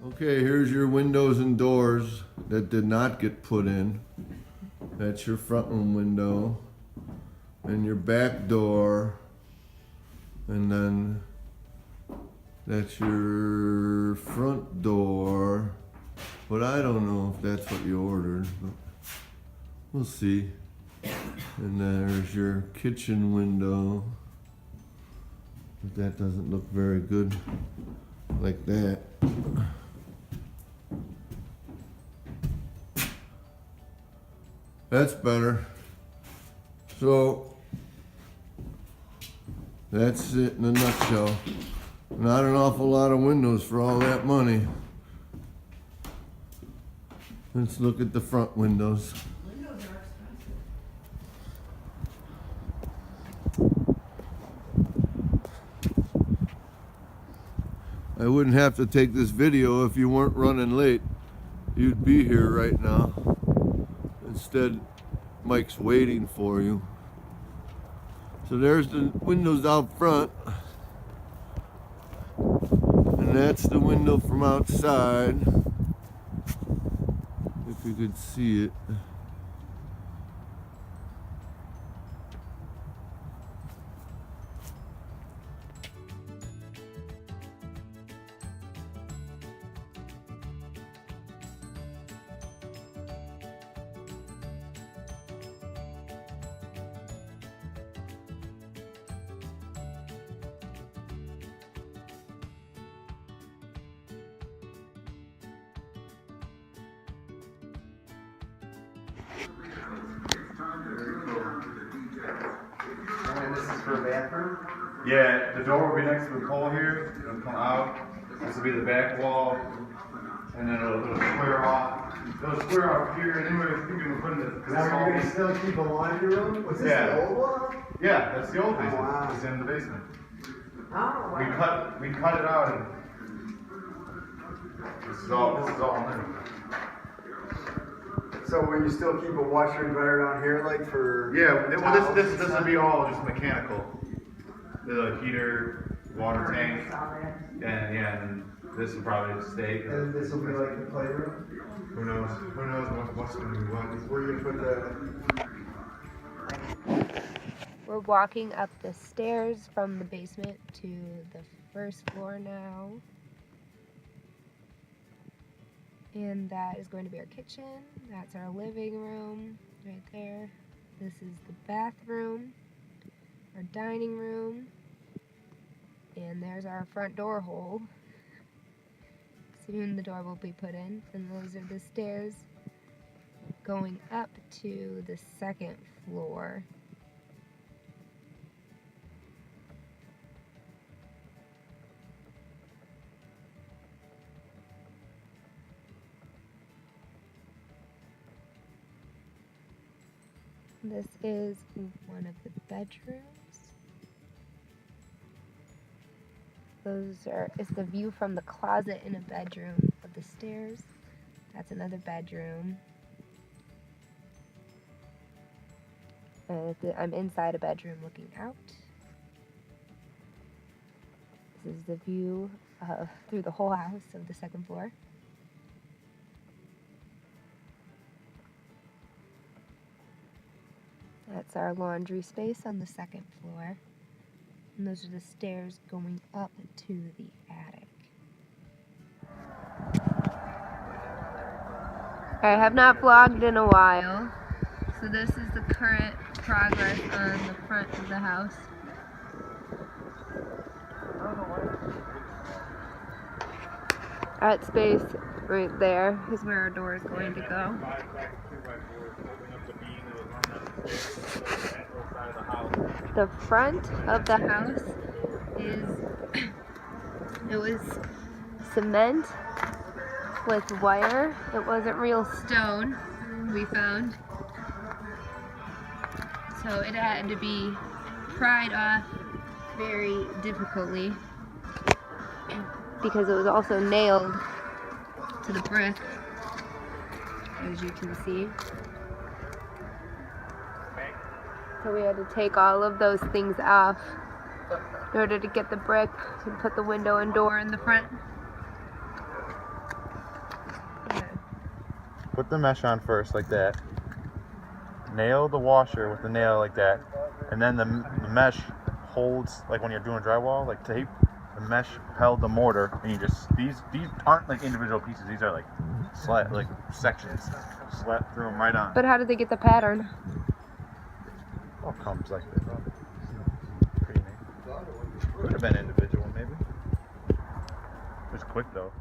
Okay, here's your windows and doors that did not get put in. That's your front room window and your back door, and then that's your front door. But I don't know if that's what you ordered, but we'll see. And there's your kitchen window. But that doesn't look very good like that. That's better. So that's it in a nutshell. Not an awful lot of windows for all that money. Let's look at the front windows. Windows are expensive. I wouldn't have to take this video if you weren't running late. You'd be here right now. Instead, Mike's waiting for you. So there's the windows out front. And that's the window from outside. If you could see it. And this is for a bathroom? Yeah, the door will be next to the pole here. It'll come out. This will be the back wall. And then it'll square off. It'll square off here. And anyway, I was thinking of putting this. Now, are you going to still keep a laundry room? Was this the old one? Yeah, that's the old basement. Oh, wow. It's in the basement. Oh, wow. We cut it out and this is all new. So will you still keep a washer and dryer down here, like for? Yeah, well towels this and will stuff? be all just mechanical. The heater, water tank, and this will probably stay. And this will be like the playroom? Who knows? Who knows what's gonna be what? Where you put the? We're walking up the stairs from the basement to the first floor now. And that is going to be our kitchen. That's our living room right there. This is the bathroom, our dining room, and there's our front door hole. Soon the door will be put in, and those are the stairs going up to the second floor. This is one of the bedrooms. It's the view from the closet in a bedroom of the stairs. That's another bedroom. I'm inside a bedroom looking out. This is the view through the whole house of the second floor. That's our laundry space on the second floor. And those are the stairs going up to the attic. I have not vlogged in a while, so this is the current progress on the front of the house. That space right there is where our door is going to go. The front of the house it was cement with wire. It wasn't real stone, we found. So it had to be pried off very difficultly because it was also nailed to the brick, as you can see. So we had to take all of those things off in order to get the brick and put the window and door in the front. put the mesh on first like that. Nail the washer with the nail like that, and then the mesh holds, like when you're doing drywall, like tape. The mesh held the mortar, and you just these aren't like individual pieces. These are like sections. Slap through them right on. But how did they get the pattern? All comes like this. Pretty neat. Could have been individual, maybe. It was quick though.